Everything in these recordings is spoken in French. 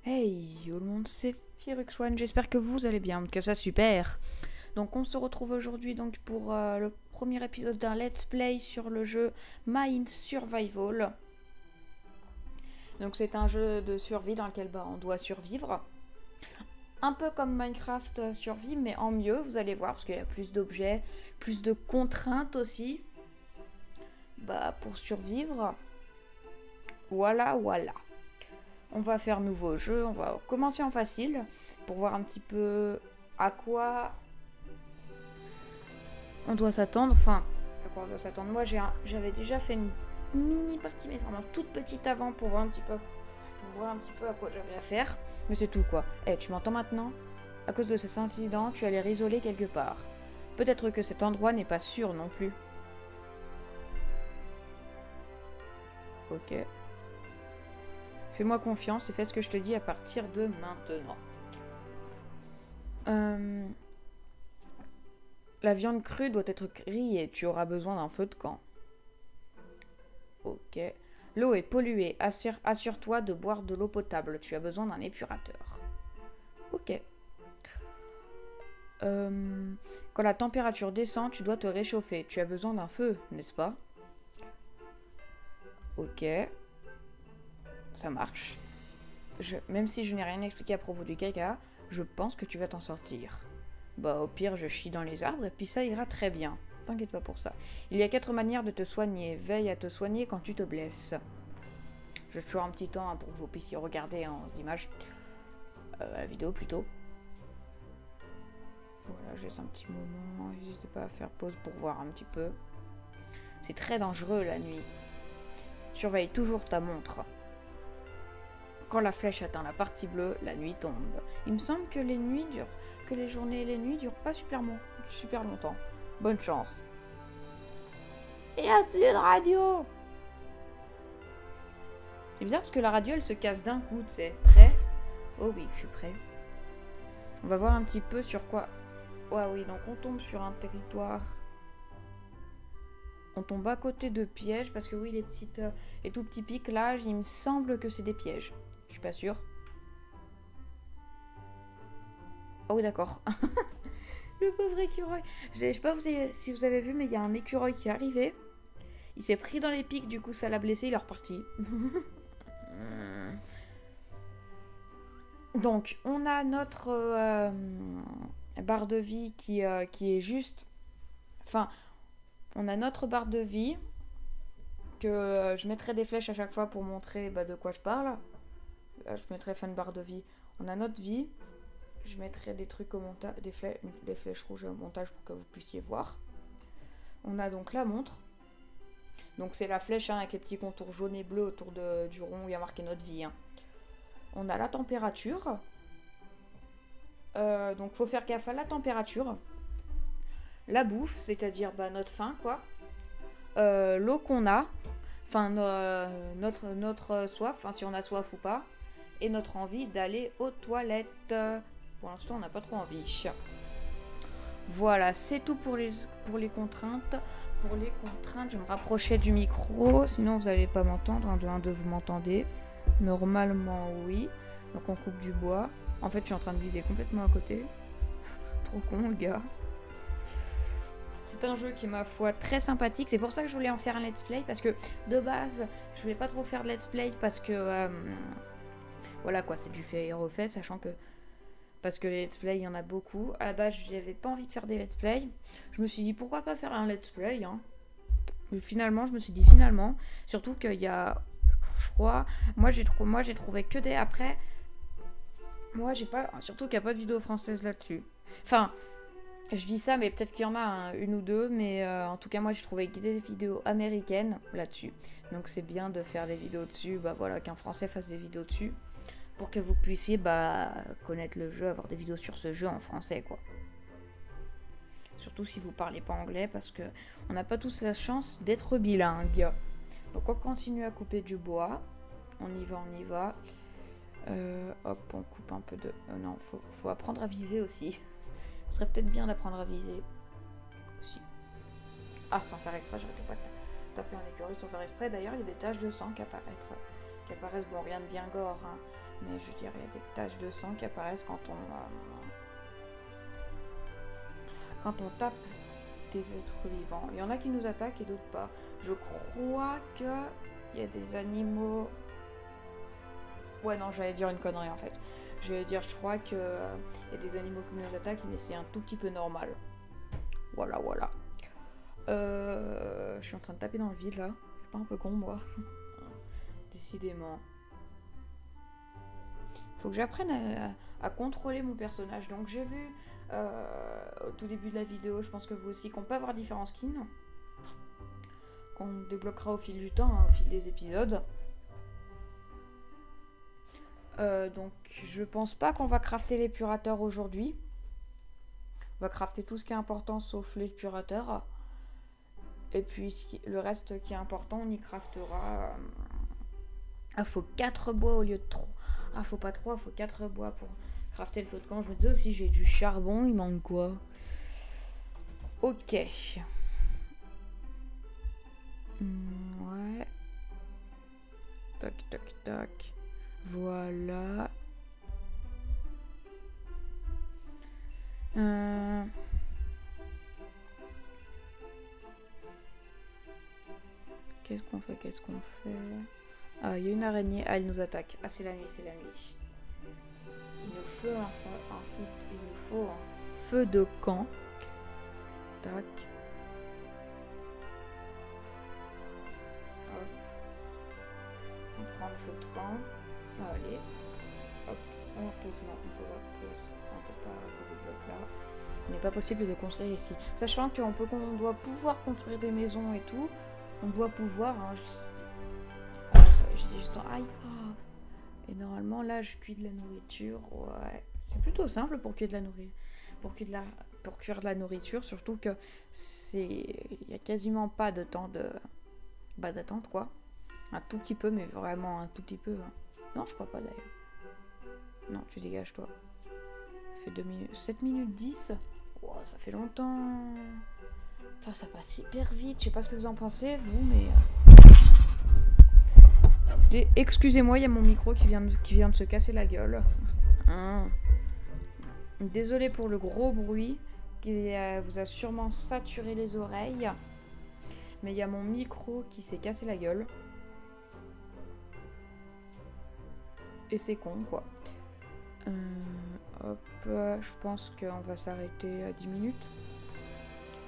Hey, tout le monde, c'est Firux1, j'espère que vous allez bien, que ça super. Donc on se retrouve aujourd'hui donc pour le premier épisode d'un let's play sur le jeu Mind Survival. Donc c'est un jeu de survie dans lequel on doit survivre. Un peu comme Minecraft survie, mais en mieux, vous allez voir, parce qu'il y a plus d'objets, plus de contraintes aussi. Pour survivre. Voilà. On va faire nouveau jeu, on va commencer en facile pour voir un petit peu à quoi on doit s'attendre. Enfin, à quoi on doit s'attendre. Moi, j'avais déjà fait une mini partie, mais vraiment toute petite avant pour voir un petit peu à quoi j'avais à faire. Mais c'est tout quoi. Eh, tu m'entends maintenant? À cause de cet incident, tu allais isoler quelque part. Peut-être que cet endroit n'est pas sûr non plus. Ok. Fais-moi confiance et fais ce que je te dis à partir de maintenant. La viande crue doit être grillée. Tu auras besoin d'un feu de camp. Ok. L'eau est polluée. Assure-toi de boire de l'eau potable. Tu as besoin d'un épurateur. Ok. Quand la température descend, tu dois te réchauffer. Tu as besoin d'un feu, n'est-ce pas? Ok. Ça marche. Même si je n'ai rien expliqué à propos du caca, je pense que tu vas t'en sortir. Au pire, je chie dans les arbres et puis ça ira très bien. T'inquiète pas pour ça. Il y a 4 manières de te soigner. Veille à te soigner quand tu te blesses. Je vais toujours un petit temps pour que vous puissiez regarder en images. La vidéo plutôt. Voilà, je laisse un petit moment. N'hésitez pas à faire pause pour voir un petit peu. C'est très dangereux la nuit. Surveille toujours ta montre. Quand la flèche atteint la partie bleue, la nuit tombe. Il me semble que les journées et les nuits durent pas super longtemps. Bonne chance. Il n'y a plus de radio. C'est bizarre parce que la radio elle se casse d'un coup, tu sais. Prêt? Oh oui, je suis prêt. On va voir un petit peu sur quoi. Ouais, oui, donc on tombe sur un territoire. On tombe à côté de pièges parce que oui, les tout petits pics là, il me semble que c'est des pièges. Je suis pas sûre. Ah oui, d'accord. Le pauvre écureuil. Je sais pas si vous avez vu, mais il y a un écureuil qui est arrivé. Il s'est pris dans les pics, du coup ça l'a blessé, il est reparti. Donc, on a notre barre de vie qui est juste... Enfin, on a notre barre de vie que je mettrai des flèches à chaque fois pour montrer de quoi je parle. Là, je mettrai fin de barre de vie. On a notre vie. Je mettrai des trucs au montage, des flèches rouges au montage pour que vous puissiez voir. On a donc la montre. Donc c'est la flèche avec les petits contours jaunes et bleus autour du rond où il y a marqué notre vie. On a la température. Donc faut faire gaffe à la température. La bouffe, c'est-à-dire notre faim quoi. L'eau qu'on a. Enfin notre soif, enfin si on a soif ou pas. Et notre envie d'aller aux toilettes. Pour l'instant on n'a pas trop envie. Voilà, c'est tout pour les contraintes. Pour les contraintes, je vais me rapprocher du micro, sinon vous n'allez pas m'entendre. 1, 2, 1, 2, vous m'entendez? Normalement, oui. Donc on coupe du bois. En fait, je suis en train de viser complètement à côté. Trop con, le gars. C'est un jeu qui est, ma foi, très sympathique. C'est pour ça que je voulais en faire un let's play, parce que, de base, je voulais pas trop faire de let's play, parce que... voilà, quoi, c'est du fait et refait, sachant que... Parce que les let's play, il y en a beaucoup. À la base, j'avais pas envie de faire des let's play. Je me suis dit, pourquoi pas faire un let's play, hein. Mais finalement, je me suis dit, finalement. Surtout qu'il y a... Je crois... Moi, j'ai trouvé que des... Après... Moi, j'ai pas... Surtout qu'il n'y a pas de vidéo française là-dessus. Enfin... Je dis ça, mais peut-être qu'il y en a une ou deux. Mais en tout cas, moi, j'ai trouvé des vidéos américaines là-dessus. Donc, c'est bien de faire des vidéos dessus. Voilà, qu'un Français fasse des vidéos dessus. Pour que vous puissiez connaître le jeu, avoir des vidéos sur ce jeu en français, quoi. Surtout si vous parlez pas anglais, parce que on n'a pas tous la chance d'être bilingue. Donc on continue à couper du bois. On y va. Hop, on coupe un peu de... non, faut apprendre à viser aussi. Ce serait peut-être bien d'apprendre à viser aussi. Ah, sans faire exprès, j'aurais pas taper un écureuil sans faire exprès. D'ailleurs, il y a des taches de sang qui apparaissent. Bon, rien de bien gore, hein. Mais je dirais il y a des taches de sang qui apparaissent quand on tape des êtres vivants. Il y en a qui nous attaquent et d'autres pas. Je crois que il y a des animaux... Ouais non, j'allais dire une connerie en fait. J'allais dire, je crois que y a des animaux qui nous attaquent, mais c'est un tout petit peu normal. Voilà, voilà. Je suis en train de taper dans le vide là. Je suis pas un peu con moi. Décidément. Faut que j'apprenne à contrôler mon personnage. Donc j'ai vu au tout début de la vidéo, je pense que vous aussi, qu'on peut avoir différents skins. Qu'on débloquera au fil du temps, hein, au fil des épisodes. Donc je pense pas qu'on va crafter l'épurateur aujourd'hui. On va crafter tout ce qui est important sauf l'épurateur. Et puis le reste qui est important, on y craftera. Ah, faut 4 bois au lieu de 3. Ah, faut pas 3, faut 4 bois pour crafter le feu de camp. Je me disais aussi, j'ai du charbon, il manque quoi? Ok. Ouais. Tac, tac, tac. Voilà. Qu'est-ce qu'on fait? Qu'est-ce qu'on fait? Ah, il y a une araignée. Ah, elle nous attaque. Ah, c'est la nuit, c'est la nuit. Il nous faut un feu de camp. Tac. Hop. On prend le feu de camp. Allez. Hop. On pose là. On peut pas poser le bloc là. Il n'est pas possible de construire ici. Sachant qu'on doit pouvoir construire des maisons et tout. On doit pouvoir. Hein, je dis juste aïe. Oh. Et normalement là je cuis de la nourriture. Ouais. C'est plutôt simple pour cuire de la nourriture. Pour cuire de la nourriture. Surtout que il y a quasiment pas de temps d'attente quoi. Un tout petit peu, mais vraiment un tout petit peu. Hein. Non, je crois pas d'ailleurs. Non, tu dégages toi. Ça fait 2 minutes. 7 minutes 10. Wow, ça fait longtemps. Putain, ça passe hyper vite. Je sais pas ce que vous en pensez, vous, mais... Excusez-moi, il y a mon micro qui vient de se casser la gueule. Désolée pour le gros bruit qui vous a sûrement saturé les oreilles. Mais il y a mon micro qui s'est cassé la gueule. Et c'est con, quoi. Hop, je pense qu'on va s'arrêter à 10 minutes.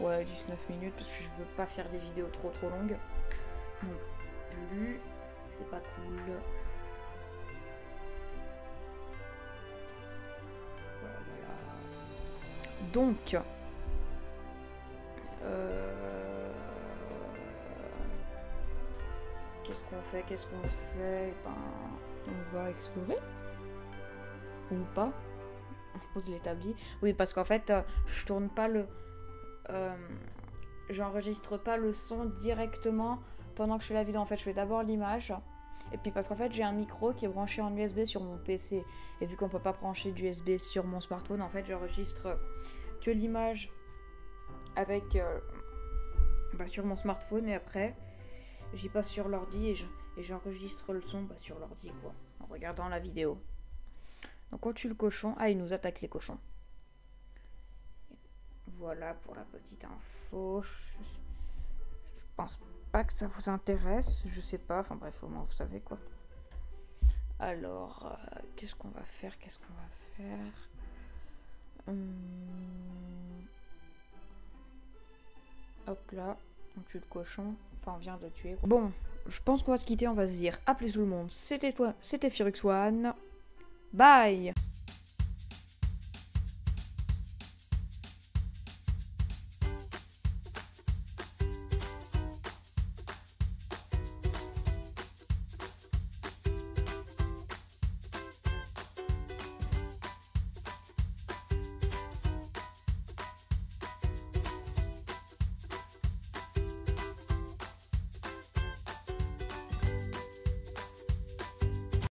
Ouais, 19 minutes, parce que je veux pas faire des vidéos trop longues. Non plus. C'est pas cool. Voilà, voilà. Donc... Qu'est-ce qu'on fait? Ben, on va explorer. Ou pas. On pose l'établi. Oui, parce qu'en fait, je tourne pas le... j'enregistre pas le son directement pendant que je fais la vidéo. En fait, je fais d'abord l'image. Et puis parce qu'en fait, j'ai un micro qui est branché en USB sur mon PC. Et vu qu'on peut pas brancher d'USB sur mon smartphone, en fait, j'enregistre que l'image avec... sur mon smartphone. Et après, j'y passe sur l'ordi et j'enregistre le son sur l'ordi, quoi. En regardant la vidéo. Donc on tue le cochon. Ah, il nous attaque les cochons. Voilà pour la petite info. Je pense pas que ça vous intéresse. Je sais pas. Enfin bref, au moins vous savez quoi. Alors, qu'est-ce qu'on va faire? Hop là. On tue le cochon. Enfin, on vient de le tuer. Bon, je pense qu'on va se quitter. On va se dire à plus tout le monde. C'était Firux One. Bye!